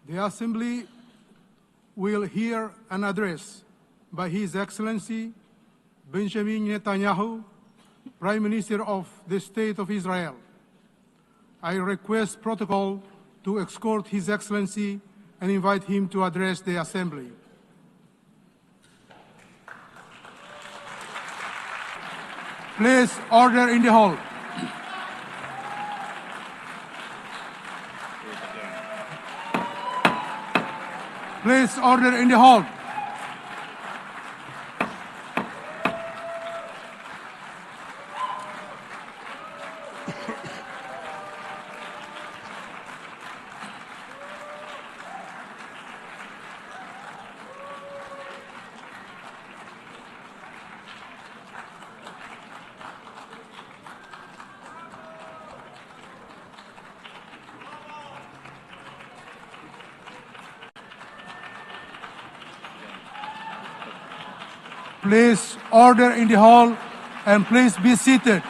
The Assembly will hear an address by His Excellency Benjamin Netanyahu, Prime Minister of the State of Israel. I request protocol to escort His Excellency and invite him to address the Assembly. Please, order in the hall. Please, order in the hall. Please, order in the hall, and please be seated.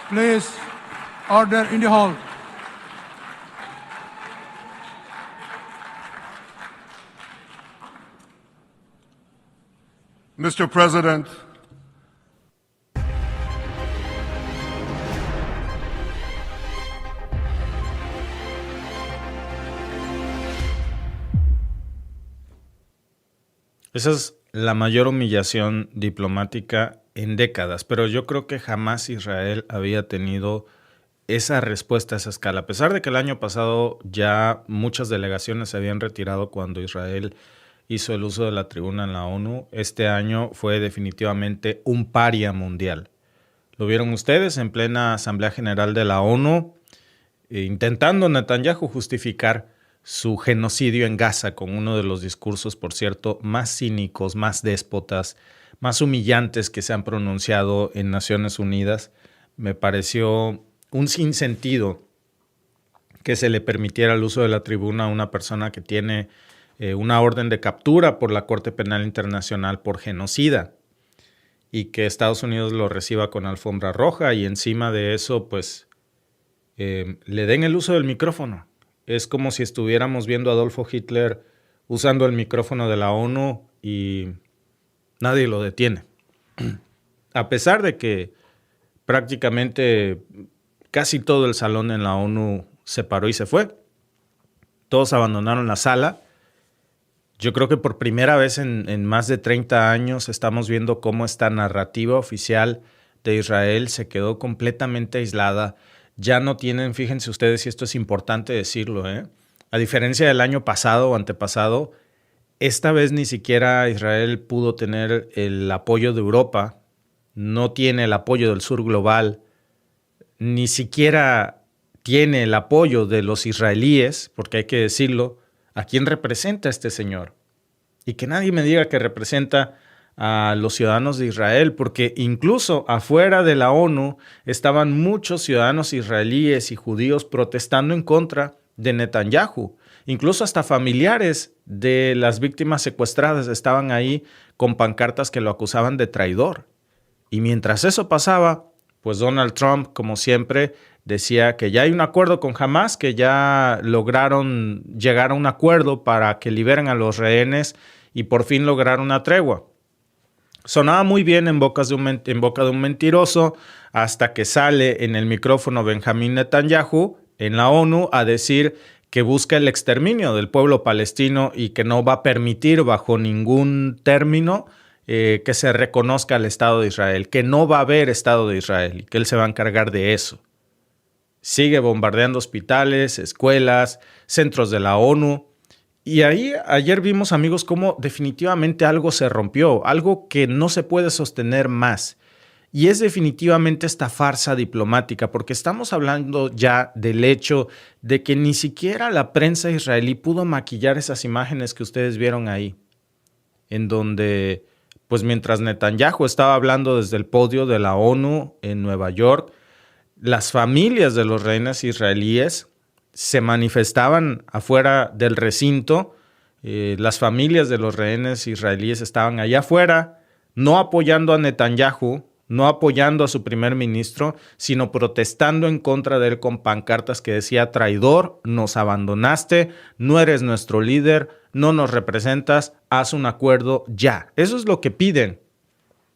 Please, order in the hall. Mr. President, esa es la mayor humillación diplomática en décadas, pero yo creo que jamás Israel había tenido esa respuesta a esa escala. A pesar de que el año pasado ya muchas delegaciones se habían retirado cuando Israel hizo el uso de la tribuna en la ONU, este año fue definitivamente un paria mundial. Lo vieron ustedes en plena Asamblea General de la ONU, intentando Netanyahu justificar su genocidio en Gaza con uno de los discursos, por cierto, más cínicos, más déspotas, más humillantes que se han pronunciado en Naciones Unidas. Me pareció un sinsentido que se le permitiera el uso de la tribuna a una persona que tiene una orden de captura por la Corte Penal Internacional por genocida y que Estados Unidos lo reciba con alfombra roja y encima de eso pues le den el uso del micrófono. Es como si estuviéramos viendo a Adolfo Hitler usando el micrófono de la ONU y nadie lo detiene. A pesar de que prácticamente casi todo el salón en la ONU se paró y se fue, todos abandonaron la sala. Yo creo que por primera vez en más de 30 años estamos viendo cómo esta narrativa oficial de Israel se quedó completamente aislada. Ya no tienen, fíjense ustedes, y esto es importante decirlo, a diferencia del año pasado o antepasado, esta vez ni siquiera Israel pudo tener el apoyo de Europa, no tiene el apoyo del sur global, ni siquiera tiene el apoyo de los israelíes, porque hay que decirlo. ¿A quién representa este señor? Y que nadie me diga que representa a los ciudadanos de Israel, porque incluso afuera de la ONU estaban muchos ciudadanos israelíes y judíos protestando en contra de Netanyahu. Incluso hasta familiares de las víctimas secuestradas estaban ahí con pancartas que lo acusaban de traidor. Y mientras eso pasaba, pues Donald Trump, como siempre, decía que ya hay un acuerdo con Hamas, que ya lograron llegar a un acuerdo para que liberen a los rehenes y por fin lograr una tregua. Sonaba muy bien en boca de un mentiroso hasta que sale en el micrófono Benjamín Netanyahu en la ONU a decir que busca el exterminio del pueblo palestino y que no va a permitir bajo ningún término que se reconozca al Estado de Israel, que no va a haber Estado de Israel y que él se va a encargar de eso. Sigue bombardeando hospitales, escuelas, centros de la ONU. Y ahí ayer vimos, amigos, cómo definitivamente algo se rompió, algo que no se puede sostener más. Y es definitivamente esta farsa diplomática, porque estamos hablando ya del hecho de que ni siquiera la prensa israelí pudo maquillar esas imágenes que ustedes vieron ahí, en donde, pues mientras Netanyahu estaba hablando desde el podio de la ONU en Nueva York, las familias de los rehenes israelíes se manifestaban afuera del recinto. Las familias de los rehenes israelíes estaban allá afuera, no apoyando a Netanyahu, no apoyando a su primer ministro, sino protestando en contra de él con pancartas que decía: traidor, nos abandonaste, no eres nuestro líder, no nos representas, haz un acuerdo ya. Eso es lo que piden.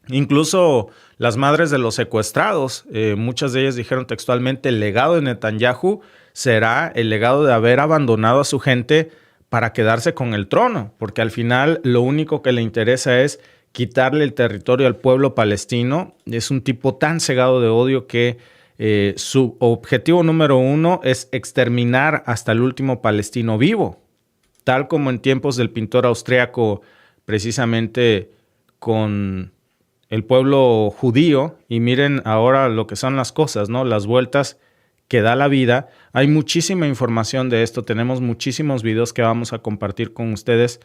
Incluso las madres de los secuestrados, muchas de ellas dijeron textualmente: el legado de Netanyahu será el legado de haber abandonado a su gente para quedarse con el trono, porque al final lo único que le interesa es quitarle el territorio al pueblo palestino. Es un tipo tan cegado de odio que su objetivo número uno es exterminar hasta el último palestino vivo, tal como en tiempos del pintor austriaco, precisamente con el pueblo judío. Y miren ahora lo que son las cosas, ¿no? Las vueltas que da la vida. Hay muchísima información de esto, tenemos muchísimos videos que vamos a compartir con ustedes,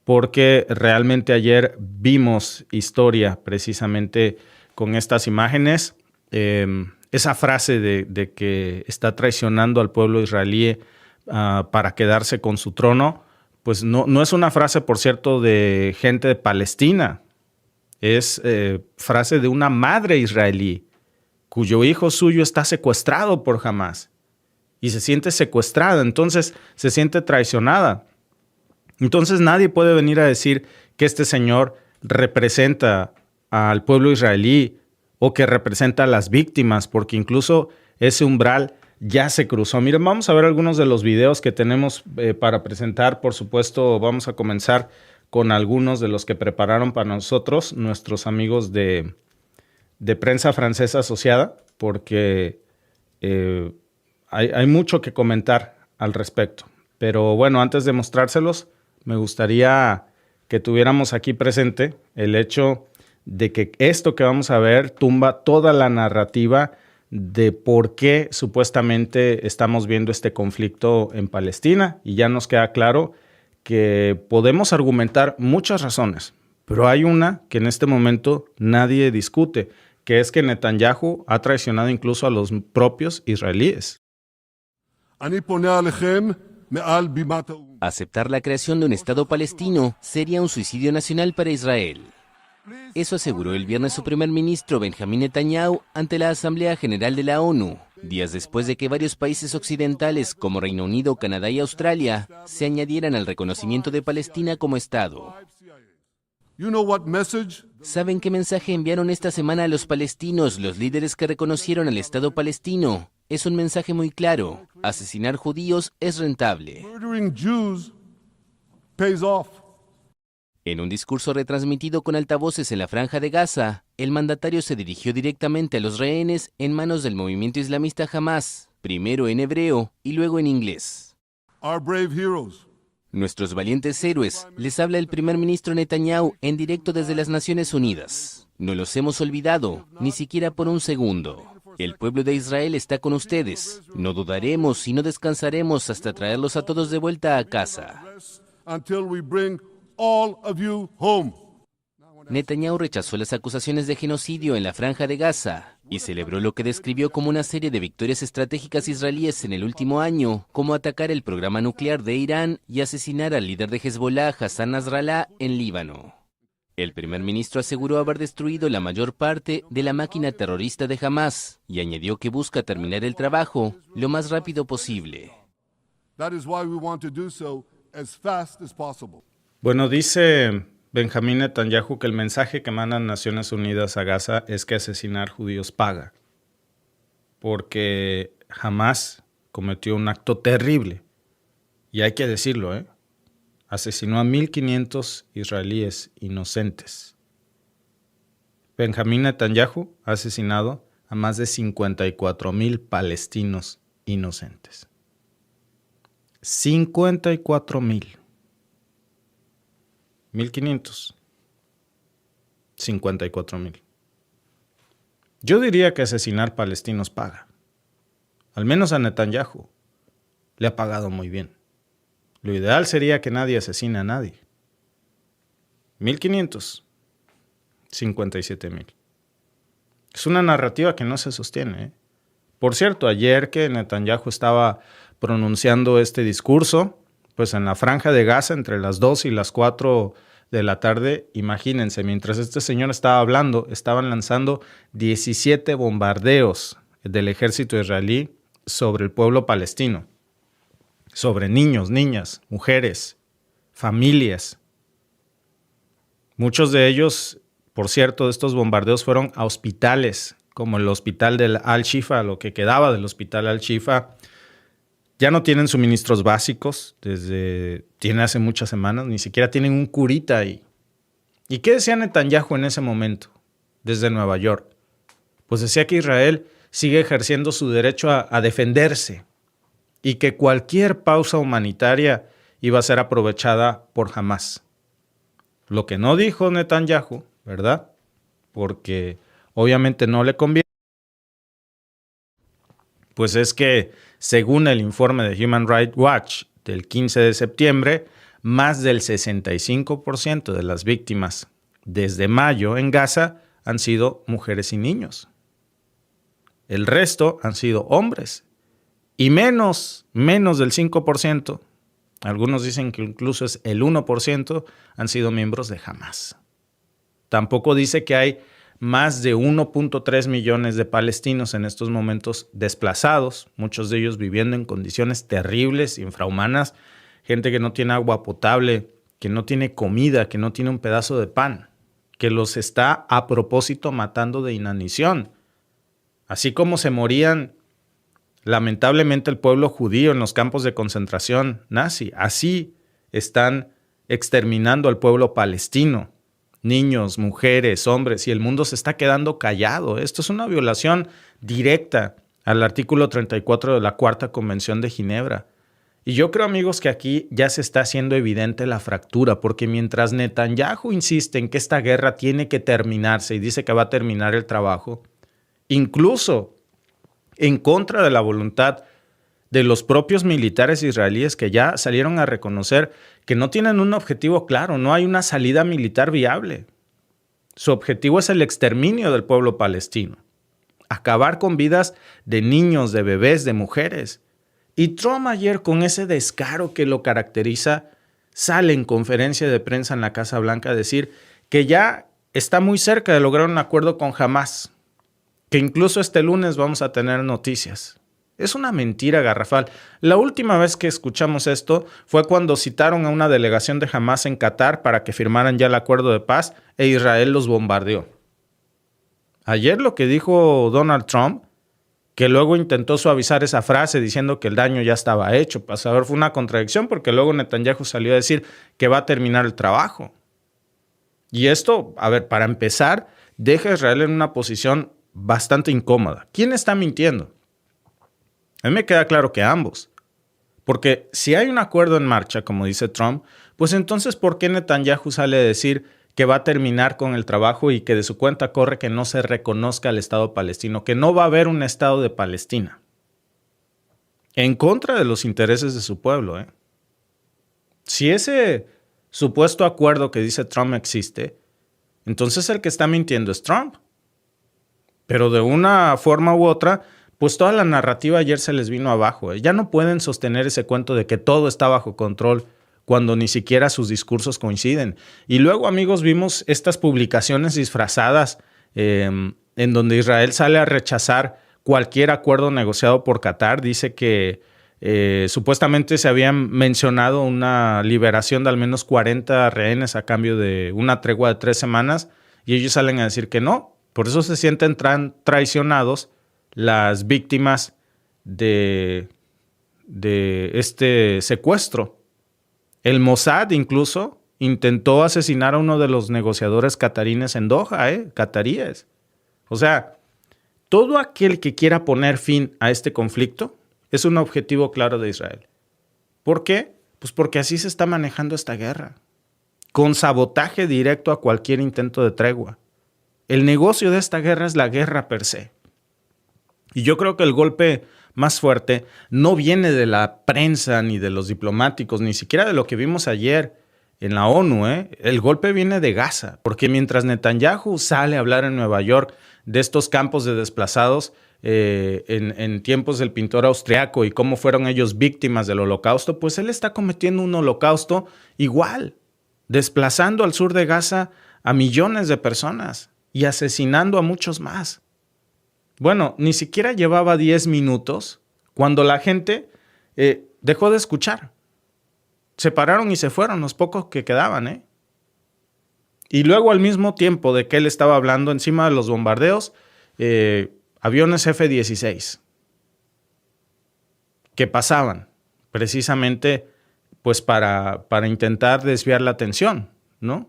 porque realmente ayer vimos historia precisamente con estas imágenes. Esa frase de que está traicionando al pueblo israelí para quedarse con su trono, pues no es una frase, por cierto, de gente de Palestina. Es frase de una madre israelí cuyo hijo suyo está secuestrado por Hamás y se siente secuestrada, entonces se siente traicionada. Entonces nadie puede venir a decir que este señor representa al pueblo israelí o que representa a las víctimas, porque incluso ese umbral ya se cruzó. Miren, vamos a ver algunos de los videos que tenemos para presentar. Por supuesto, vamos a comenzar con algunos de los que prepararon para nosotros nuestros amigos de prensa francesa asociada, porque hay mucho que comentar al respecto. Pero bueno, antes de mostrárselos, me gustaría que tuviéramos aquí presente el hecho de que esto que vamos a ver tumba toda la narrativa de por qué supuestamente estamos viendo este conflicto en Palestina, y ya nos queda claro que podemos argumentar muchas razones, pero hay una que en este momento nadie discute, que es que Netanyahu ha traicionado incluso a los propios israelíes. Aceptar la creación de un Estado palestino sería un suicidio nacional para Israel. Eso aseguró el viernes su primer ministro Benjamín Netanyahu ante la Asamblea General de la ONU, días después de que varios países occidentales como Reino Unido, Canadá y Australia se añadieran al reconocimiento de Palestina como Estado. ¿Saben qué mensaje enviaron esta semana a los palestinos los líderes que reconocieron al Estado palestino? Es un mensaje muy claro: asesinar judíos es rentable. En un discurso retransmitido con altavoces en la Franja de Gaza, el mandatario se dirigió directamente a los rehenes en manos del movimiento islamista Hamás, primero en hebreo y luego en inglés. Nuestros valientes héroes, les habla el primer ministro Netanyahu en directo desde las Naciones Unidas. No los hemos olvidado, ni siquiera por un segundo. El pueblo de Israel está con ustedes. No dudaremos y no descansaremos hasta traerlos a todos de vuelta a casa. Netanyahu rechazó las acusaciones de genocidio en la Franja de Gaza y celebró lo que describió como una serie de victorias estratégicas israelíes en el último año, como atacar el programa nuclear de Irán y asesinar al líder de Hezbollah, Hassan Nasrallah, en Líbano. El primer ministro aseguró haber destruido la mayor parte de la máquina terrorista de Hamás y añadió que busca terminar el trabajo lo más rápido posible. Bueno, dice Benjamín Netanyahu que el mensaje que mandan Naciones Unidas a Gaza es que asesinar judíos paga, porque Hamás cometió un acto terrible, y hay que decirlo, asesinó a 1.500 israelíes inocentes. Benjamín Netanyahu ha asesinado a más de 54,000 palestinos inocentes. 54,000. 1.500. 54,000. Yo diría que asesinar palestinos paga. Al menos a Netanyahu le ha pagado muy bien. Lo ideal sería que nadie asesine a nadie. 1.500. 57,000. Es una narrativa que no se sostiene. Por cierto, ayer que Netanyahu estaba pronunciando este discurso, pues en la franja de Gaza entre las 2 y las 4 de la tarde. Imagínense, mientras este señor estaba hablando, estaban lanzando 17 bombardeos del ejército israelí sobre el pueblo palestino, sobre niños, niñas, mujeres, familias. Muchos de ellos, por cierto, de estos bombardeos fueron a hospitales, como el hospital del Al-Shifa, lo que quedaba del hospital Al-Shifa. Ya no tienen suministros básicos, tiene hace muchas semanas, ni siquiera tienen un curita ahí. ¿Y qué decía Netanyahu en ese momento, desde Nueva York? Pues decía que Israel sigue ejerciendo su derecho a defenderse y que cualquier pausa humanitaria iba a ser aprovechada por Hamás. Lo que no dijo Netanyahu, ¿verdad? Porque obviamente no le conviene, pues es que según el informe de Human Rights Watch del 15 de septiembre, más del 65% de las víctimas desde mayo en Gaza han sido mujeres y niños. El resto han sido hombres. Y menos del 5%, algunos dicen que incluso es el 1%, han sido miembros de Hamás. Tampoco dice que hay más de 1.3 millones de palestinos en estos momentos desplazados, muchos de ellos viviendo en condiciones terribles, infrahumanas, gente que no tiene agua potable, que no tiene comida, que no tiene un pedazo de pan, que los está a propósito matando de inanición. Así como se morían lamentablemente el pueblo judío en los campos de concentración nazi, así están exterminando al pueblo palestino. Niños, mujeres, hombres, y el mundo se está quedando callado. Esto es una violación directa al artículo 34 de la Cuarta Convención de Ginebra. Y yo creo, amigos, que aquí ya se está haciendo evidente la fractura, porque mientras Netanyahu insiste en que esta guerra tiene que terminarse y dice que va a terminar el trabajo, incluso en contra de la voluntad de los propios militares israelíes que ya salieron a reconocer que no tienen un objetivo claro, no hay una salida militar viable. Su objetivo es el exterminio del pueblo palestino, acabar con vidas de niños, de bebés, de mujeres. Y Trump ayer, con ese descaro que lo caracteriza, sale en conferencia de prensa en la Casa Blanca a decir que ya está muy cerca de lograr un acuerdo con Hamás, que incluso este lunes vamos a tener noticias. Es una mentira garrafal. La última vez que escuchamos esto fue cuando citaron a una delegación de Hamás en Qatar para que firmaran ya el acuerdo de paz e Israel los bombardeó. Ayer lo que dijo Donald Trump, que luego intentó suavizar esa frase diciendo que el daño ya estaba hecho, para saber, fue una contradicción porque luego Netanyahu salió a decir que va a terminar el trabajo. Y esto, a ver, para empezar, deja a Israel en una posición bastante incómoda. ¿Quién está mintiendo? A mí me queda claro que ambos. Porque si hay un acuerdo en marcha, como dice Trump, pues entonces ¿por qué Netanyahu sale a decir que va a terminar con el trabajo y que de su cuenta corre que no se reconozca al Estado palestino, que no va a haber un Estado de Palestina? En contra de los intereses de su pueblo, ¿eh? Si ese supuesto acuerdo que dice Trump existe, entonces el que está mintiendo es Trump. Pero de una forma u otra, pues toda la narrativa ayer se les vino abajo. Ya no pueden sostener ese cuento de que todo está bajo control cuando ni siquiera sus discursos coinciden. Y luego, amigos, vimos estas publicaciones disfrazadas en donde Israel sale a rechazar cualquier acuerdo negociado por Qatar. Dice que supuestamente se habían mencionado una liberación de al menos 40 rehenes a cambio de una tregua de 3 semanas y ellos salen a decir que no. Por eso se sienten traicionados las víctimas de este secuestro. El Mossad incluso intentó asesinar a uno de los negociadores catarines en Doha, cataríes. O sea, todo aquel que quiera poner fin a este conflicto es un objetivo claro de Israel. ¿Por qué? Pues porque así se está manejando esta guerra, con sabotaje directo a cualquier intento de tregua. El negocio de esta guerra es la guerra per se. Y yo creo que el golpe más fuerte no viene de la prensa, ni de los diplomáticos, ni siquiera de lo que vimos ayer en la ONU, el golpe viene de Gaza, porque mientras Netanyahu sale a hablar en Nueva York de estos campos de desplazados en tiempos del pintor austriaco y cómo fueron ellos víctimas del holocausto, pues él está cometiendo un holocausto igual, desplazando al sur de Gaza a millones de personas y asesinando a muchos más. Bueno, ni siquiera llevaba 10 minutos cuando la gente dejó de escuchar. Se pararon y se fueron los pocos que quedaban, Y luego, al mismo tiempo de que él estaba hablando, encima de los bombardeos, aviones F-16 que pasaban precisamente pues para intentar desviar la atención, ¿no?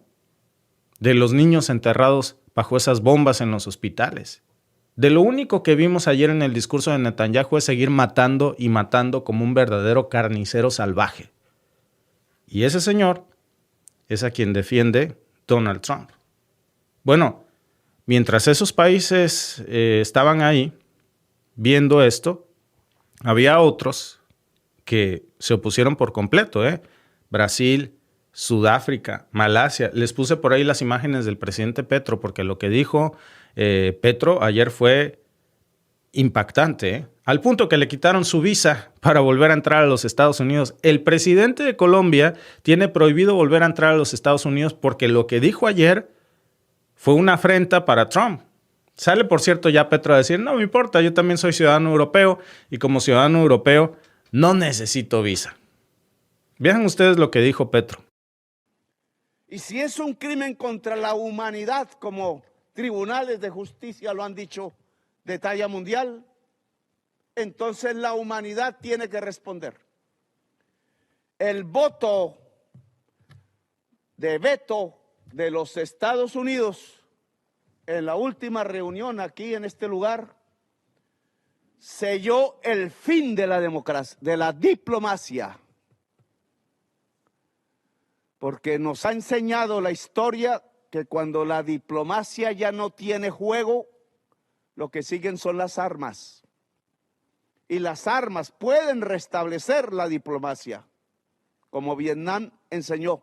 De los niños enterrados bajo esas bombas en los hospitales. De lo único que vimos ayer en el discurso de Netanyahu es seguir matando y matando como un verdadero carnicero salvaje. Y ese señor es a quien defiende Donald Trump. Bueno, mientras esos países estaban ahí viendo esto, había otros que se opusieron por completo, Brasil, Sudáfrica, Malasia. Les puse por ahí las imágenes del presidente Petro, porque lo que dijo Petro ayer fue impactante, al punto que le quitaron su visa para volver a entrar a los Estados Unidos. El presidente de Colombia tiene prohibido volver a entrar a los Estados Unidos porque lo que dijo ayer fue una afrenta para Trump. Sale, por cierto, ya Petro a decir, no me importa, yo también soy ciudadano europeo y como ciudadano europeo no necesito visa. Vean ustedes lo que dijo Petro. Y si es un crimen contra la humanidad, como tribunales de justicia lo han dicho de talla mundial, entonces la humanidad tiene que responder. El voto de veto de los Estados Unidos en la última reunión aquí en este lugar selló el fin de la democracia, de la diplomacia, porque nos ha enseñado la historia que cuando la diplomacia ya no tiene juego, lo que siguen son las armas. Y las armas pueden restablecer la diplomacia, como Vietnam enseñó.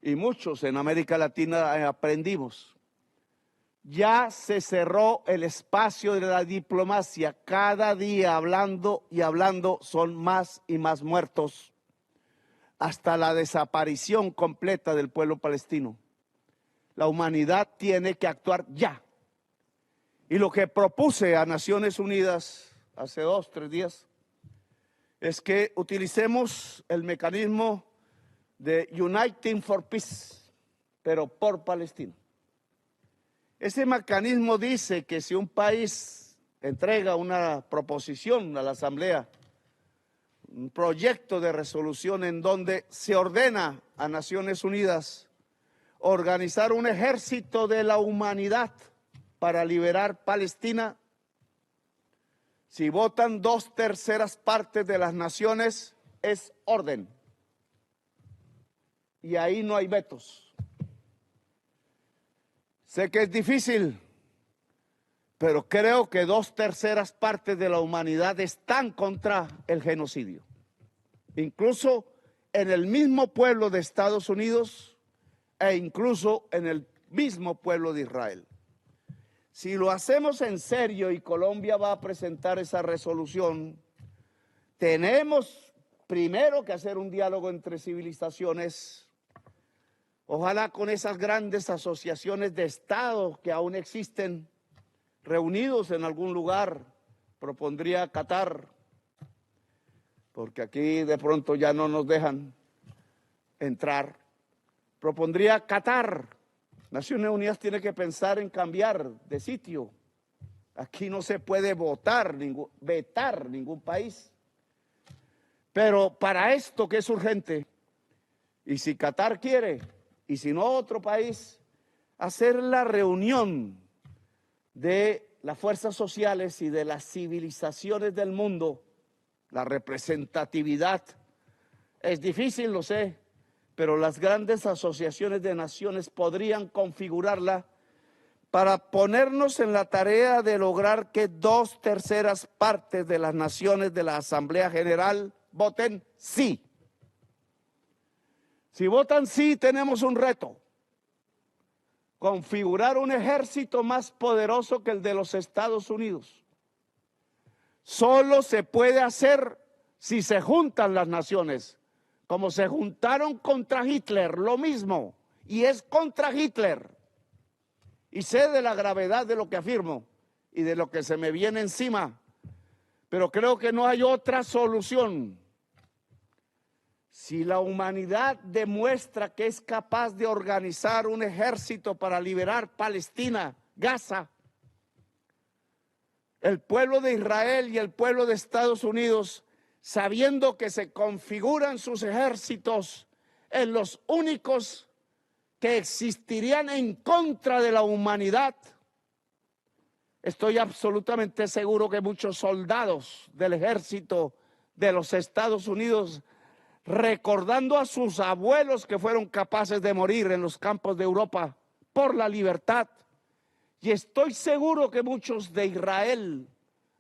Y muchos en América Latina aprendimos. Ya se cerró el espacio de la diplomacia. Cada día hablando y hablando son más y más muertos, hasta la desaparición completa del pueblo palestino. La humanidad tiene que actuar ya. Y lo que propuse a Naciones Unidas hace 2 o 3 días es que utilicemos el mecanismo de Uniting for Peace, pero por Palestina. Ese mecanismo dice que si un país entrega una proposición a la Asamblea, un proyecto de resolución en donde se ordena a Naciones Unidas organizar un ejército de la humanidad para liberar Palestina, si votan 2/3 partes de las naciones, es orden. Y ahí no hay vetos. Sé que es difícil, pero creo que 2/3 partes de la humanidad están contra el genocidio. Incluso en el mismo pueblo de Estados Unidos e incluso en el mismo pueblo de Israel. Si lo hacemos en serio y Colombia va a presentar esa resolución, tenemos primero que hacer un diálogo entre civilizaciones, ojalá con esas grandes asociaciones de Estado que aún existen, reunidos en algún lugar. Propondría Qatar, porque aquí de pronto ya no nos dejan entrar. Propondría Qatar. Naciones Unidas tiene que pensar en cambiar de sitio. Aquí no se puede vetar ningún país. Pero para esto que es urgente, y si Qatar quiere, y si no otro país, hacer la reunión de las fuerzas sociales y de las civilizaciones del mundo, la representatividad, es difícil, lo sé, pero las grandes asociaciones de naciones podrían configurarla para ponernos en la tarea de lograr que 2/3 partes de las naciones de la Asamblea General voten sí. Si votan sí, tenemos un reto. Configurar un ejército más poderoso que el de los Estados Unidos. Solo se puede hacer si se juntan las naciones, como se juntaron contra Hitler, lo mismo, y es contra Hitler. Y sé de la gravedad de lo que afirmo y de lo que se me viene encima, pero creo que no hay otra solución. Si la humanidad demuestra que es capaz de organizar un ejército para liberar Palestina, Gaza, el pueblo de Israel y el pueblo de Estados Unidos, sabiendo que se configuran sus ejércitos en los únicos que existirían en contra de la humanidad, estoy absolutamente seguro que muchos soldados del ejército de los Estados Unidos, recordando a sus abuelos que fueron capaces de morir en los campos de Europa por la libertad, y estoy seguro que muchos de Israel,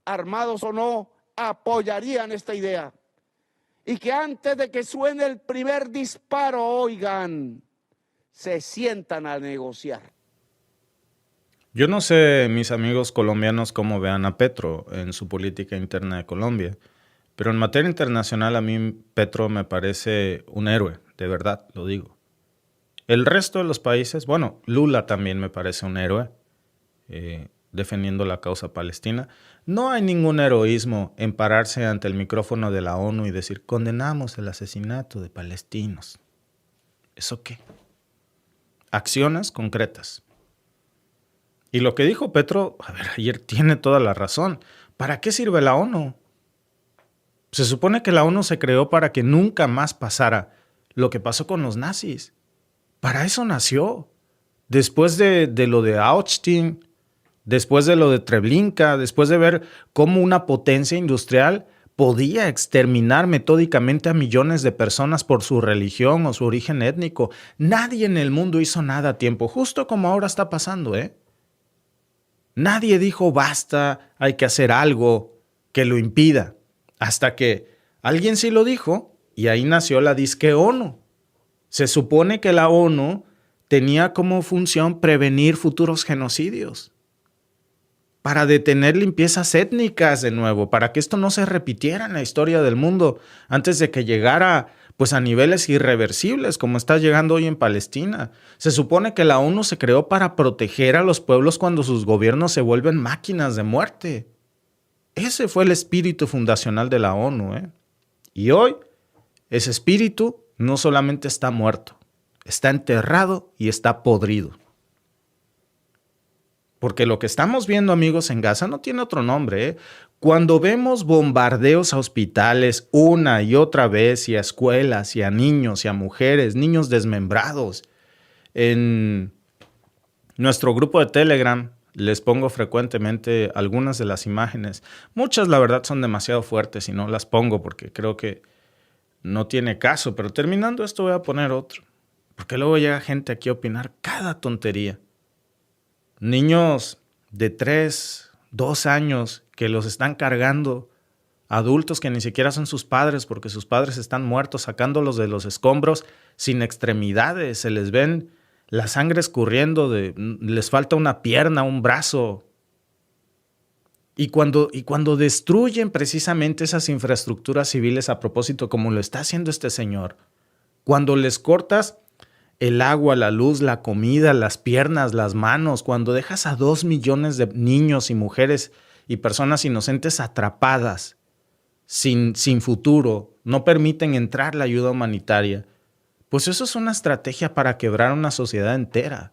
armados o no, apoyarían esta idea. Y que antes de que suene el primer disparo, oigan, se sientan a negociar. Yo no sé, mis amigos colombianos, cómo vean a Petro en su política interna de Colombia, pero en materia internacional a mí Petro me parece un héroe, de verdad, lo digo. El resto de los países, bueno, Lula también me parece un héroe, defendiendo la causa palestina. No hay ningún heroísmo en pararse ante el micrófono de la ONU y decir, condenamos el asesinato de palestinos. ¿Eso qué? Acciones concretas. Y lo que dijo Petro, a ver, ayer tiene toda la razón. ¿Para qué sirve la ONU? Se supone que la ONU se creó para que nunca más pasara lo que pasó con los nazis. Para eso nació. Después de lo de Auschwitz, después de lo de Treblinka, después de ver cómo una potencia industrial podía exterminar metódicamente a millones de personas por su religión o su origen étnico. Nadie en el mundo hizo nada a tiempo, justo como ahora está pasando, ¿eh? Nadie dijo basta, hay que hacer algo que lo impida. Hasta que alguien sí lo dijo y ahí nació la disque ONU. Se supone que la ONU tenía como función prevenir futuros genocidios, para detener limpiezas étnicas de nuevo, para que esto no se repitiera en la historia del mundo antes de que llegara pues a niveles irreversibles como está llegando hoy en Palestina. Se supone que la ONU se creó para proteger a los pueblos cuando sus gobiernos se vuelven máquinas de muerte. Ese fue el espíritu fundacional de la ONU, ¿eh? Y hoy ese espíritu no solamente está muerto, está enterrado y está podrido. Porque lo que estamos viendo, amigos, en Gaza no tiene otro nombre, ¿eh? Cuando vemos bombardeos a hospitales una y otra vez, y a escuelas, y a niños, y a mujeres, niños desmembrados, en nuestro grupo de Telegram les pongo frecuentemente algunas de las imágenes. Muchas, la verdad, son demasiado fuertes y no las pongo porque creo que no tiene caso. Pero terminando esto voy a poner otro, porque luego llega gente aquí a opinar cada tontería. Niños de 3, 2 años que los están cargando, adultos que ni siquiera son sus padres porque sus padres están muertos, sacándolos de los escombros sin extremidades, se les ven la sangre escurriendo, les falta una pierna, un brazo. Y cuando destruyen precisamente esas infraestructuras civiles a propósito, como lo está haciendo este señor, cuando les cortas el agua, la luz, la comida, las piernas, las manos, cuando dejas a 2 millones de niños y mujeres y personas inocentes atrapadas, sin futuro, no permiten entrar la ayuda humanitaria, pues eso es una estrategia para quebrar una sociedad entera.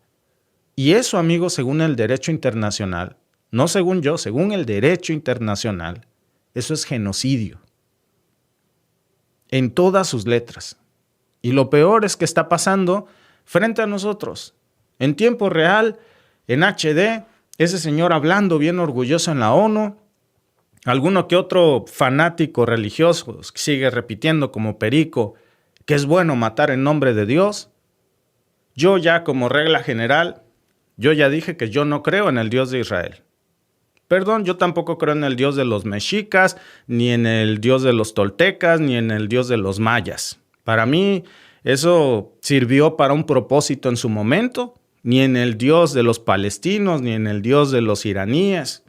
Y eso, amigos, según el derecho internacional, no según yo, según el derecho internacional, eso es genocidio. En todas sus letras. Y lo peor es que está pasando frente a nosotros, en tiempo real, en HD, ese señor hablando bien orgulloso en la ONU, alguno que otro fanático religioso sigue repitiendo como perico que es bueno matar en nombre de Dios. Yo ya como regla general, yo ya dije que yo no creo en el Dios de Israel. Perdón, yo tampoco creo en el Dios de los mexicas, ni en el Dios de los toltecas, ni en el Dios de los mayas. Para mí, eso sirvió para un propósito en su momento, ni en el Dios de los palestinos, ni en el Dios de los iraníes.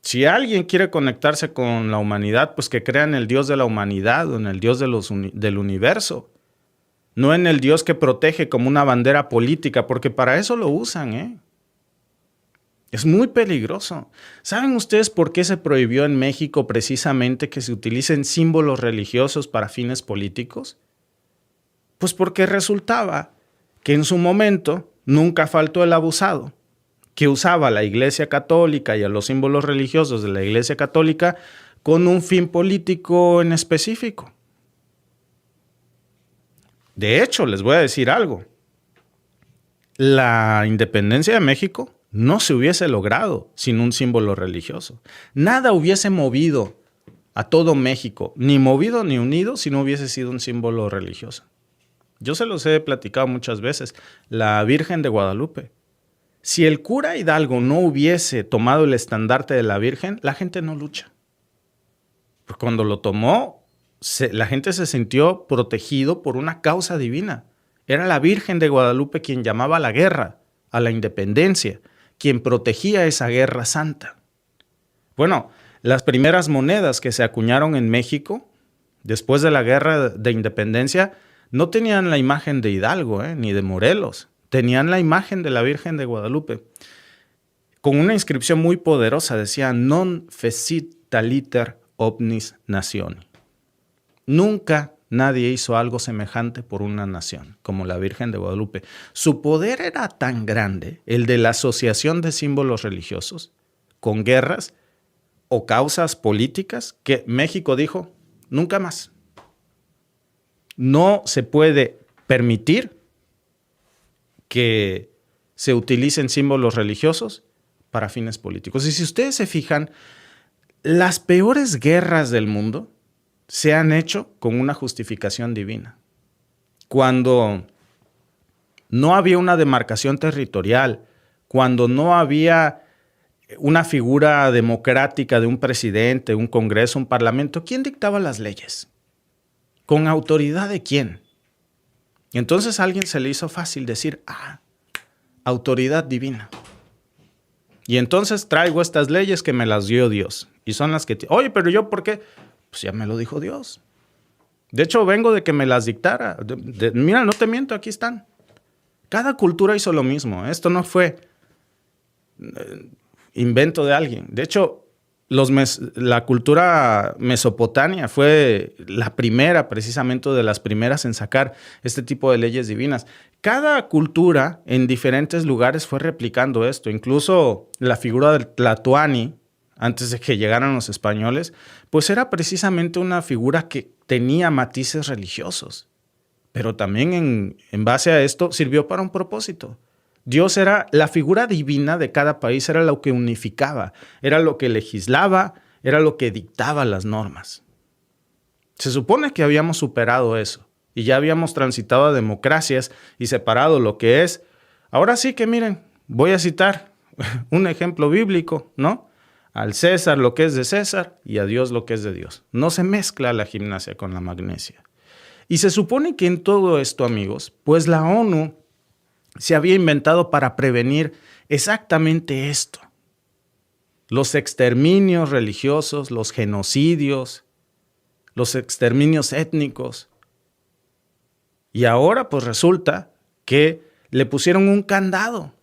Si alguien quiere conectarse con la humanidad, pues que crea en el Dios de la humanidad o en el Dios del universo. No en el Dios que protege como una bandera política, porque para eso lo usan, ¿eh? Es muy peligroso. ¿Saben ustedes por qué se prohibió en México precisamente que se utilicen símbolos religiosos para fines políticos? Pues porque resultaba que en su momento nunca faltó el abusado, que usaba a la Iglesia Católica y a los símbolos religiosos de la Iglesia Católica con un fin político en específico. De hecho, les voy a decir algo. La independencia de México no se hubiese logrado sin un símbolo religioso. Nada hubiese movido a todo México, ni movido ni unido, si no hubiese sido un símbolo religioso. Yo se los he platicado muchas veces. La Virgen de Guadalupe. Si el cura Hidalgo no hubiese tomado el estandarte de la Virgen, la gente no lucha. Porque cuando lo tomó, la gente se sintió protegido por una causa divina. Era la Virgen de Guadalupe quien llamaba a la guerra, a la independencia, quien protegía esa guerra santa. Bueno, las primeras monedas que se acuñaron en México, después de la guerra de independencia, no tenían la imagen de Hidalgo, ni de Morelos. Tenían la imagen de la Virgen de Guadalupe, con una inscripción muy poderosa. Decía, non fecit taliter omnis nationi. Nunca nadie hizo algo semejante por una nación, como la Virgen de Guadalupe. Su poder era tan grande, el de la asociación de símbolos religiosos, con guerras o causas políticas, que México dijo, nunca más. No se puede permitir que se utilicen símbolos religiosos para fines políticos. Y si ustedes se fijan, las peores guerras del mundo se han hecho con una justificación divina. Cuando no había una demarcación territorial, cuando no había una figura democrática de un presidente, un congreso, un parlamento, ¿quién dictaba las leyes? ¿Con autoridad de quién? Y entonces a alguien se le hizo fácil decir, autoridad divina. Y entonces traigo estas leyes que me las dio Dios. Y son las que... Oye, pero yo, ¿por qué? Pues ya me lo dijo Dios. De hecho, vengo de que me las dictara. Mira, no te miento, aquí están. Cada cultura hizo lo mismo. Esto no fue invento de alguien. De hecho, la cultura mesopotamia fue la primera, precisamente de las primeras en sacar este tipo de leyes divinas. Cada cultura en diferentes lugares fue replicando esto. Incluso la figura del Tlatoani, antes de que llegaran los españoles, pues era precisamente una figura que tenía matices religiosos. Pero también en base a esto sirvió para un propósito. Dios era la figura divina de cada país, era lo que unificaba, era lo que legislaba, era lo que dictaba las normas. Se supone que habíamos superado eso y ya habíamos transitado a democracias y separado lo que es. Ahora sí que miren, voy a citar un ejemplo bíblico, ¿no? Al César lo que es de César y a Dios lo que es de Dios. No se mezcla la gimnasia con la magnesia. Y se supone que en todo esto, amigos, pues la ONU se había inventado para prevenir exactamente esto. Los exterminios religiosos, los genocidios, los exterminios étnicos. Y ahora pues resulta que le pusieron un candado,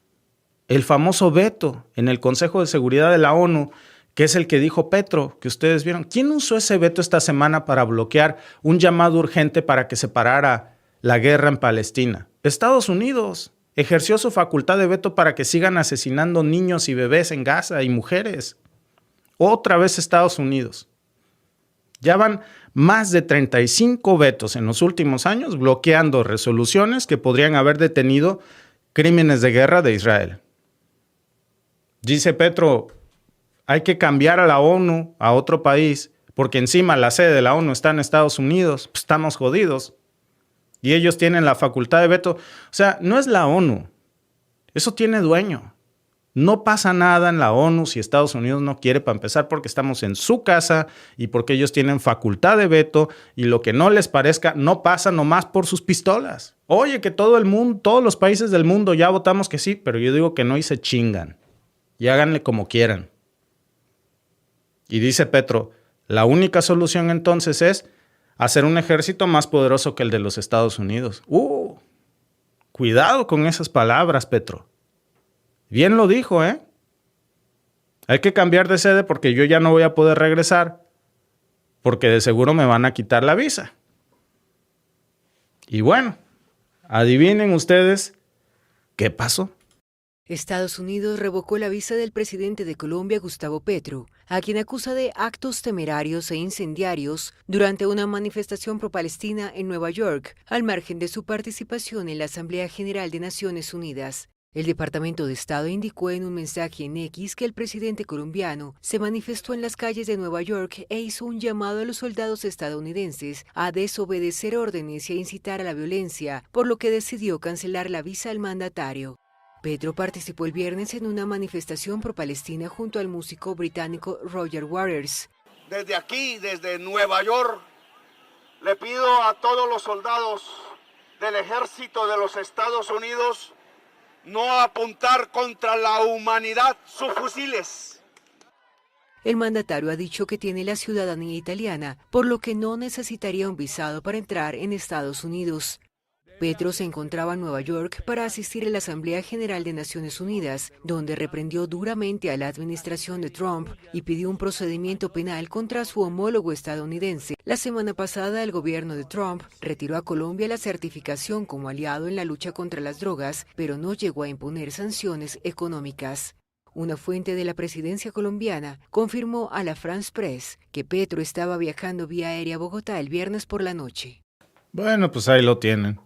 el famoso veto en el Consejo de Seguridad de la ONU, que es el que dijo Petro, que ustedes vieron. ¿Quién usó ese veto esta semana para bloquear un llamado urgente para que se parara la guerra en Palestina? Estados Unidos ejerció su facultad de veto para que sigan asesinando niños y bebés en Gaza y mujeres. Otra vez Estados Unidos. Ya van más de 35 vetos en los últimos años bloqueando resoluciones que podrían haber detenido crímenes de guerra de Israel. Dice Petro, hay que cambiar a la ONU a otro país porque encima la sede de la ONU está en Estados Unidos. Pues estamos jodidos. Y ellos tienen la facultad de veto. O sea, no es la ONU. Eso tiene dueño. No pasa nada en la ONU si Estados Unidos no quiere, para empezar, porque estamos en su casa y porque ellos tienen facultad de veto y lo que no les parezca no pasa nomás por sus pistolas. Oye, que todo el mundo, todos los países del mundo ya votamos que sí, pero yo digo que no y se chingan. Y háganle como quieran. Y dice Petro, la única solución entonces es hacer un ejército más poderoso que el de los Estados Unidos. Cuidado con esas palabras, Petro. Bien lo dijo, ¿eh? Hay que cambiar de sede porque yo ya no voy a poder regresar, porque de seguro me van a quitar la visa. Y bueno, adivinen ustedes qué pasó. Estados Unidos revocó la visa del presidente de Colombia, Gustavo Petro, a quien acusa de actos temerarios e incendiarios durante una manifestación pro-palestina en Nueva York, al margen de su participación en la Asamblea General de Naciones Unidas. El Departamento de Estado indicó en un mensaje en X que el presidente colombiano se manifestó en las calles de Nueva York e hizo un llamado a los soldados estadounidenses a desobedecer órdenes y a incitar a la violencia, por lo que decidió cancelar la visa al mandatario. Petro participó el viernes en una manifestación pro-palestina junto al músico británico Roger Waters. Desde aquí, desde Nueva York, le pido a todos los soldados del ejército de los Estados Unidos no apuntar contra la humanidad sus fusiles. El mandatario ha dicho que tiene la ciudadanía italiana, por lo que no necesitaría un visado para entrar en Estados Unidos. Petro se encontraba en Nueva York para asistir a la Asamblea General de Naciones Unidas, donde reprendió duramente a la administración de Trump y pidió un procedimiento penal contra su homólogo estadounidense. La semana pasada, el gobierno de Trump retiró a Colombia la certificación como aliado en la lucha contra las drogas, pero no llegó a imponer sanciones económicas. Una fuente de la presidencia colombiana confirmó a la France Press que Petro estaba viajando vía aérea a Bogotá el viernes por la noche. Bueno, pues ahí lo tienen.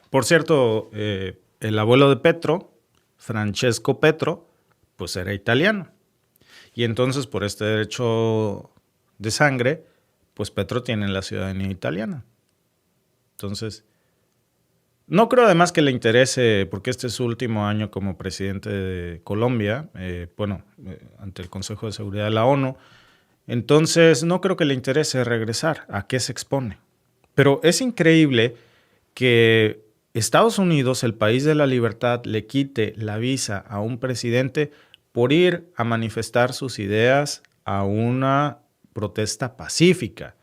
Por cierto, el abuelo de Petro, Francesco Petro, pues era italiano. Y entonces, por este derecho de sangre, pues Petro tiene la ciudadanía italiana. Entonces, no creo además que le interese, porque este es su último año como presidente de Colombia, ante el Consejo de Seguridad de la ONU. Entonces, no creo que le interese regresar. ¿A qué se expone? Pero es increíble que Estados Unidos, el país de la libertad, le quite la visa a un presidente por ir a manifestar sus ideas a una protesta pacífica,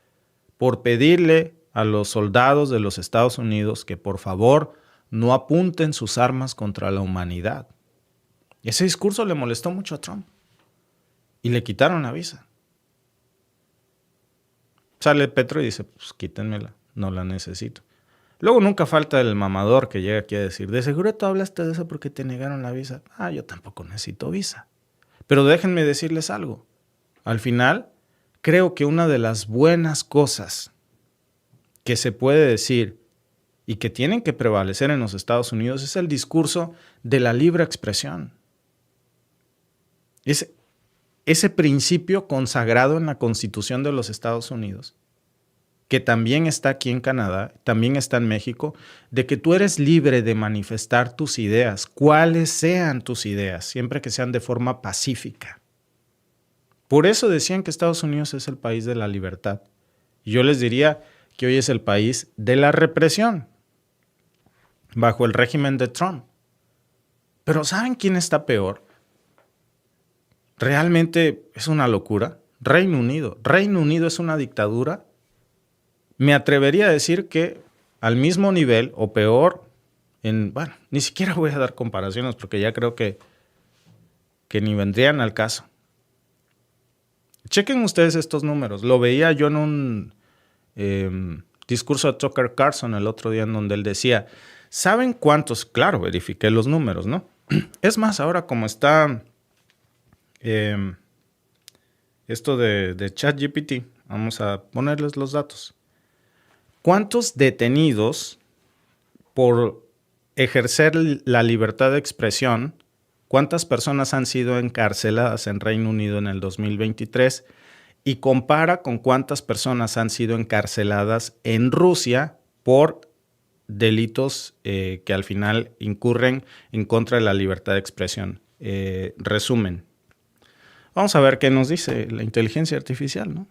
por pedirle a los soldados de los Estados Unidos que por favor no apunten sus armas contra la humanidad. Ese discurso le molestó mucho a Trump y le quitaron la visa. Sale Petro y dice, pues quítenmela, no la necesito. Luego nunca falta el mamador que llega aquí a decir, de seguro tú hablaste de eso porque te negaron la visa. Yo tampoco necesito visa. Pero déjenme decirles algo. Al final, creo que una de las buenas cosas que se puede decir y que tienen que prevalecer en los Estados Unidos es el discurso de la libre expresión. Ese principio consagrado en la Constitución de los Estados Unidos, que también está aquí en Canadá, también está en México, de que tú eres libre de manifestar tus ideas, cuáles sean tus ideas, siempre que sean de forma pacífica. Por eso decían que Estados Unidos es el país de la libertad. Y yo les diría que hoy es el país de la represión, bajo el régimen de Trump. Pero ¿saben quién está peor? Realmente es una locura. Reino Unido. Reino Unido es una dictadura. Me atrevería a decir que al mismo nivel o peor, ni siquiera voy a dar comparaciones porque ya creo que ni vendrían al caso. Chequen ustedes estos números. Lo veía yo en un discurso de Tucker Carlson el otro día en donde él decía, ¿saben cuántos? Claro, verifiqué los números, ¿no? Es más, ahora como está esto de ChatGPT, vamos a ponerles los datos. ¿Cuántos detenidos por ejercer la libertad de expresión, cuántas personas han sido encarceladas en Reino Unido en el 2023 y compara con cuántas personas han sido encarceladas en Rusia por delitos que al final incurren en contra de la libertad de expresión? resumen. Vamos a ver qué nos dice la inteligencia artificial, ¿no?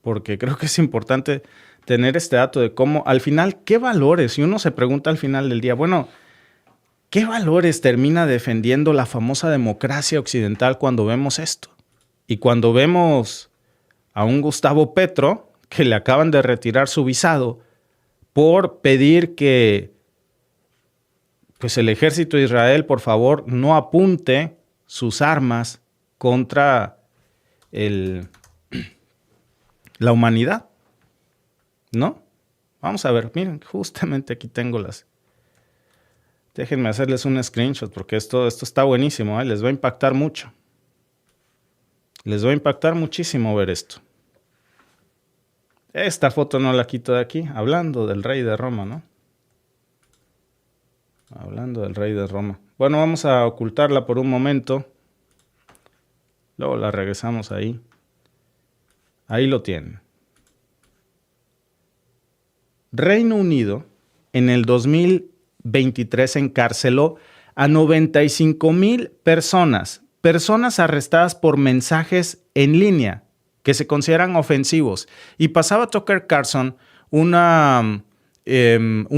Porque creo que es importante tener este dato de cómo, al final, ¿qué valores? Y uno se pregunta al final del día, bueno, ¿qué valores termina defendiendo la famosa democracia occidental cuando vemos esto? Y cuando vemos a un Gustavo Petro, que le acaban de retirar su visado por pedir que pues el ejército de Israel, por favor, no apunte sus armas contra la humanidad, ¿no? Vamos a ver, miren, justamente aquí tengo las... Déjenme hacerles un screenshot porque esto está buenísimo, ¿eh? Les va a impactar mucho. Les va a impactar muchísimo ver esto. Esta foto no la quito de aquí, hablando del rey de Roma, ¿no? Hablando del rey de Roma. Bueno, vamos a ocultarla por un momento. Luego la regresamos ahí. Ahí lo tienen. Reino Unido en el 2023 encarceló a 95,000 personas arrestadas por mensajes en línea que se consideran ofensivos. Y pasaba Tucker Carlson un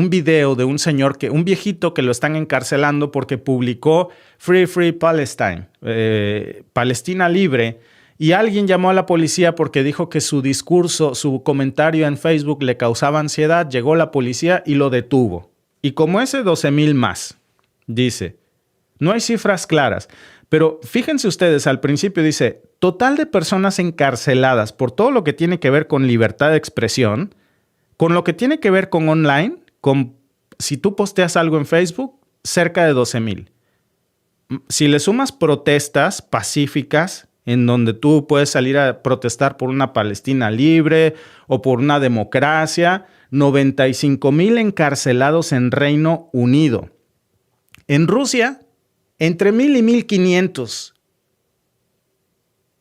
video de un señor, un viejito que lo están encarcelando porque publicó Free Palestine, Palestina libre, y alguien llamó a la policía porque dijo que su discurso, su comentario en Facebook le causaba ansiedad. Llegó la policía y lo detuvo. Y como ese, 12,000 más. Dice, no hay cifras claras, pero fíjense ustedes, al principio dice, total de personas encarceladas por todo lo que tiene que ver con libertad de expresión, con lo que tiene que ver con online, si tú posteas algo en Facebook, cerca de 12,000. Si le sumas protestas pacíficas, en donde tú puedes salir a protestar por una Palestina libre o por una democracia, 95,000 encarcelados en Reino Unido. En Rusia, entre 1,000 y 1,500.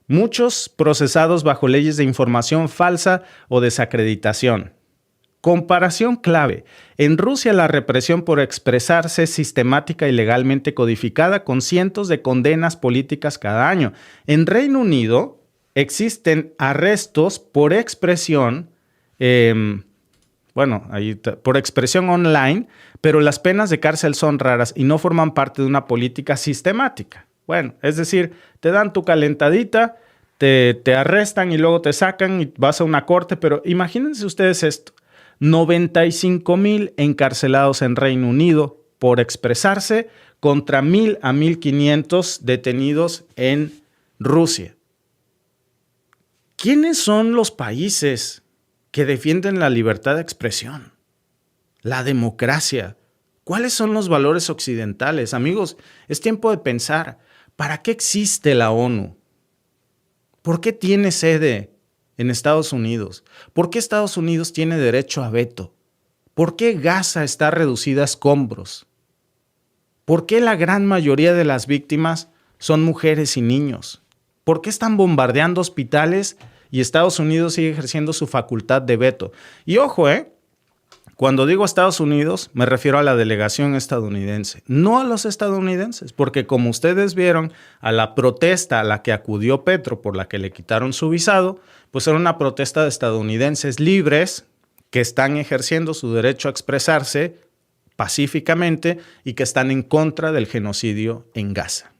Muchos procesados bajo leyes de información falsa o desacreditación. Comparación clave. En Rusia la represión por expresarse es sistemática y legalmente codificada con cientos de condenas políticas cada año. En Reino Unido existen arrestos por expresión, por expresión online, pero las penas de cárcel son raras y no forman parte de una política sistemática. Bueno, es decir, te dan tu calentadita, te arrestan y luego te sacan y vas a una corte, pero imagínense ustedes esto. 95,000 encarcelados en Reino Unido por expresarse contra 1,000 a 1,500 detenidos en Rusia. ¿Quiénes son los países que defienden la libertad de expresión? La democracia. ¿Cuáles son los valores occidentales? Amigos, es tiempo de pensar, ¿para qué existe la ONU? ¿Por qué tiene sede en Estados Unidos? ¿Por qué Estados Unidos tiene derecho a veto? ¿Por qué Gaza está reducida a escombros? ¿Por qué la gran mayoría de las víctimas son mujeres y niños? ¿Por qué están bombardeando hospitales y Estados Unidos sigue ejerciendo su facultad de veto? Y ojo, cuando digo Estados Unidos, me refiero a la delegación estadounidense, no a los estadounidenses, porque como ustedes vieron, a la protesta a la que acudió Petro, por la que le quitaron su visado, pues era una protesta de estadounidenses libres que están ejerciendo su derecho a expresarse pacíficamente y que están en contra del genocidio en Gaza.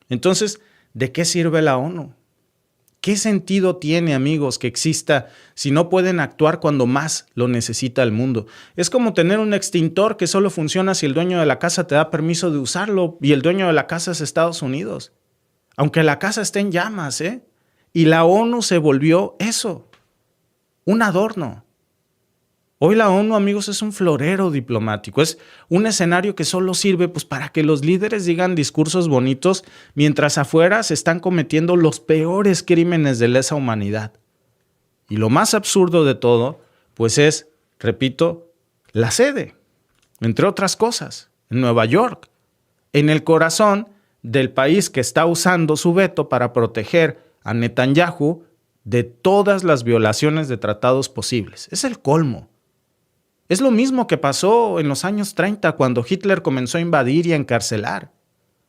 Entonces, ¿de qué sirve la ONU? ¿Qué sentido tiene, amigos, que exista si no pueden actuar cuando más lo necesita el mundo? Es como tener un extintor que solo funciona si el dueño de la casa te da permiso de usarlo y el dueño de la casa es Estados Unidos. Aunque la casa esté en llamas, Y la ONU se volvió eso, un adorno. Hoy la ONU, amigos, es un florero diplomático, es un escenario que solo sirve para que los líderes digan discursos bonitos mientras afuera se están cometiendo los peores crímenes de lesa humanidad. Y lo más absurdo de todo, es, repito, la sede, entre otras cosas, en Nueva York, en el corazón del país que está usando su veto para proteger a Netanyahu de todas las violaciones de tratados posibles. Es el colmo. Es lo mismo que pasó en los años 30 cuando Hitler comenzó a invadir y a encarcelar.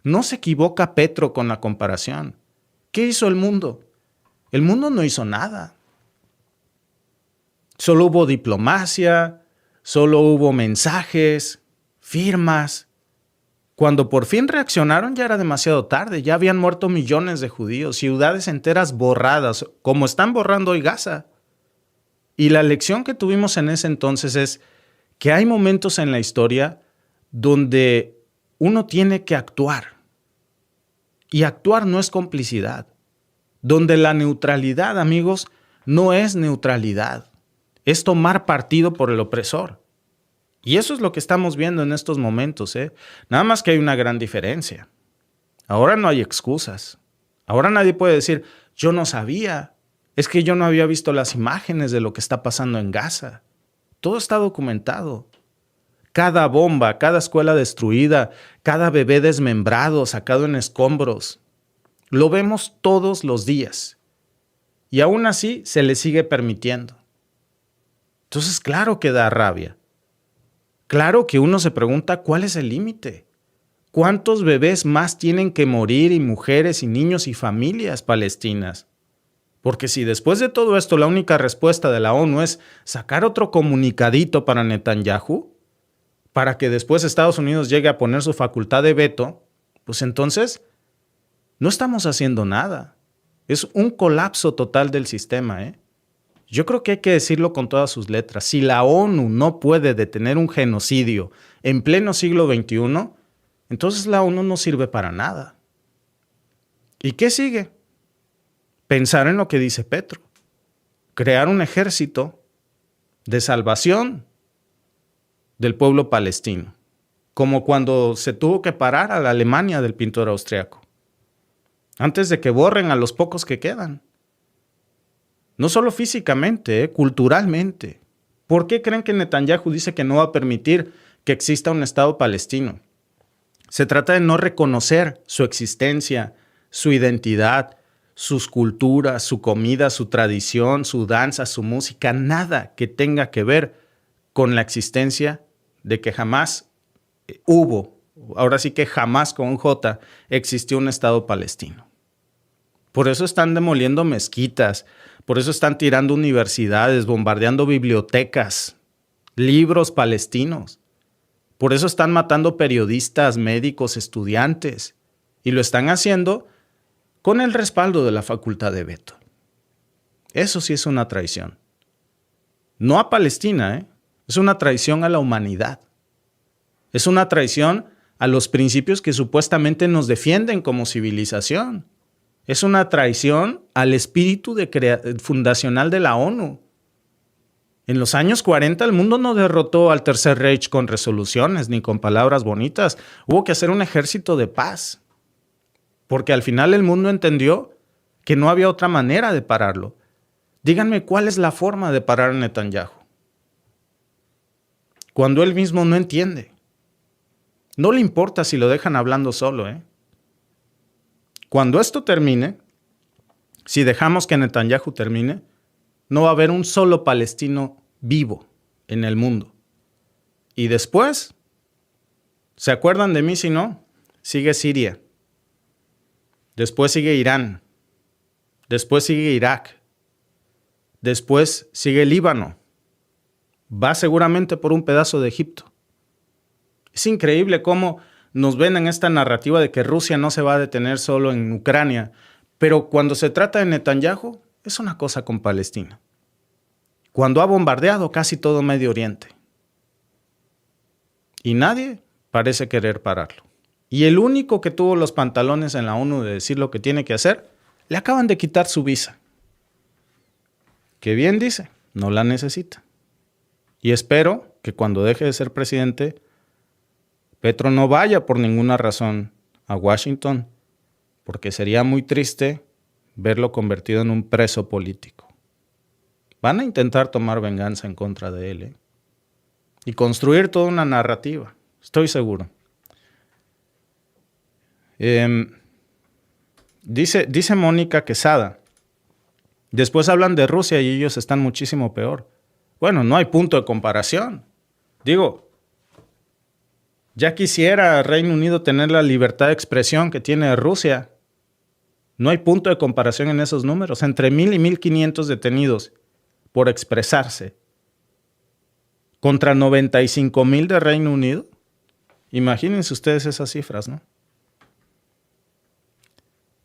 No se equivoca Petro con la comparación. ¿Qué hizo el mundo? El mundo no hizo nada. Solo hubo diplomacia, solo hubo mensajes, firmas. Cuando por fin reaccionaron ya era demasiado tarde, ya habían muerto millones de judíos, ciudades enteras borradas, como están borrando hoy Gaza. Y la lección que tuvimos en ese entonces es que hay momentos en la historia donde uno tiene que actuar. Y actuar no es complicidad. Donde la neutralidad, amigos, no es neutralidad. Es tomar partido por el opresor. Y eso es lo que estamos viendo en estos momentos, ¿eh? Nada más que hay una gran diferencia. Ahora no hay excusas. Ahora nadie puede decir, yo no sabía. Es que yo no había visto las imágenes de lo que está pasando en Gaza. Todo está documentado. Cada bomba, cada escuela destruida, cada bebé desmembrado, sacado en escombros. Lo vemos todos los días. Y aún así se le sigue permitiendo. Entonces, claro que da rabia. Claro que uno se pregunta cuál es el límite. ¿Cuántos bebés más tienen que morir y mujeres y niños y familias palestinas? Porque si después de todo esto la única respuesta de la ONU es sacar otro comunicadito para Netanyahu, para que después Estados Unidos llegue a poner su facultad de veto, pues entonces no estamos haciendo nada. Es un colapso total del sistema, ¿eh? Yo creo que hay que decirlo con todas sus letras. Si la ONU no puede detener un genocidio en pleno siglo XXI, entonces la ONU no sirve para nada. ¿Y qué sigue? Pensar en lo que dice Petro. Crear un ejército de salvación del pueblo palestino. Como cuando se tuvo que parar a la Alemania del pintor austriaco. Antes de que borren a los pocos que quedan. No solo físicamente, culturalmente. ¿Por qué creen que Netanyahu dice que no va a permitir que exista un Estado palestino? Se trata de no reconocer su existencia, su identidad, sus culturas, su comida, su tradición, su danza, su música, nada que tenga que ver con la existencia de que jamás hubo, ahora sí que jamás con un J, existió un Estado palestino. Por eso están demoliendo mezquitas, por eso están tirando universidades, bombardeando bibliotecas, libros palestinos. Por eso están matando periodistas, médicos, estudiantes. Y lo están haciendo con el respaldo de la facultad de veto. Eso sí es una traición. No a Palestina, ¿eh? Es una traición a la humanidad. Es una traición a los principios que supuestamente nos defienden como civilización. Es una traición al espíritu fundacional de la ONU. En los años 40 el mundo no derrotó al Tercer Reich con resoluciones ni con palabras bonitas. Hubo que hacer un ejército de paz. Porque al final el mundo entendió que no había otra manera de pararlo. Díganme cuál es la forma de parar a Netanyahu. Cuando él mismo no entiende. No le importa si lo dejan hablando solo, ¿eh? Cuando esto termine, si dejamos que Netanyahu termine, no va a haber un solo palestino vivo en el mundo. Y después, ¿se acuerdan de mí si no? Sigue Siria. Después sigue Irán. Después sigue Irak. Después sigue Líbano. Va seguramente por un pedazo de Egipto. Es increíble cómo nos ven en esta narrativa de que Rusia no se va a detener solo en Ucrania, pero cuando se trata de Netanyahu, es una cosa con Palestina. Cuando ha bombardeado casi todo Medio Oriente. Y nadie parece querer pararlo. Y el único que tuvo los pantalones en la ONU de decir lo que tiene que hacer, le acaban de quitar su visa. Que bien dice, no la necesita. Y espero que cuando deje de ser presidente, Petro no vaya por ninguna razón a Washington, porque sería muy triste verlo convertido en un preso político. Van a intentar tomar venganza en contra de él, ¿eh? Y construir toda una narrativa, estoy seguro. Dice Mónica Quesada, después hablan de Rusia y ellos están muchísimo peor. Bueno, no hay punto de comparación. Digo, Ya quisiera Reino Unido tener la libertad de expresión que tiene Rusia. No hay punto de comparación en esos números. Entre 1,000 y 1,500 detenidos por expresarse contra 95,000 de Reino Unido. Imagínense ustedes esas cifras, ¿no?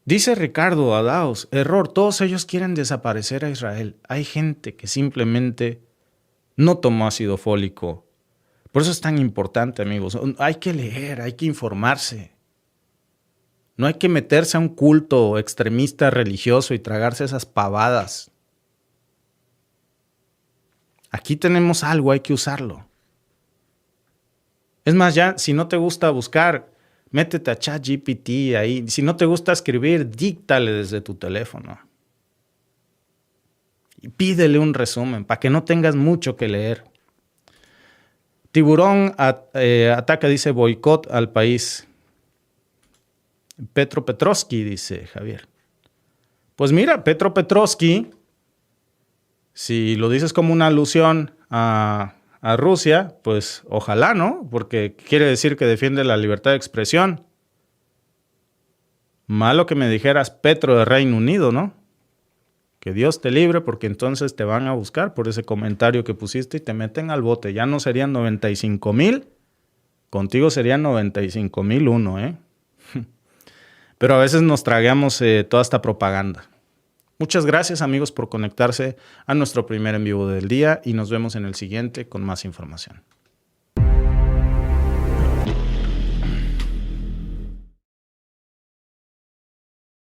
Dice Ricardo Adaos, error, todos ellos quieren desaparecer a Israel. Hay gente que simplemente no tomó ácido fólico. Por eso es tan importante, amigos. Hay que leer, hay que informarse. No hay que meterse a un culto extremista religioso y tragarse esas pavadas. Aquí tenemos algo, hay que usarlo. Es más, ya, si no te gusta buscar, métete a ChatGPT ahí. Si no te gusta escribir, díctale desde tu teléfono. Y pídele un resumen para que no tengas mucho que leer. Tiburón ataca, dice, boicot al país. Petro Petrovsky, dice Javier. Pues mira, Petro Petrovsky, si lo dices como una alusión a Rusia, pues ojalá, ¿no? Porque quiere decir que defiende la libertad de expresión. Malo que me dijeras Petro de Reino Unido, ¿no? Que Dios te libre, porque entonces te van a buscar por ese comentario que pusiste y te meten al bote. Ya no serían 95,000, contigo serían 95,001, ¿eh? Pero a veces nos traguemos toda esta propaganda. Muchas gracias, amigos, por conectarse a nuestro primer en vivo del día y nos vemos en el siguiente con más información.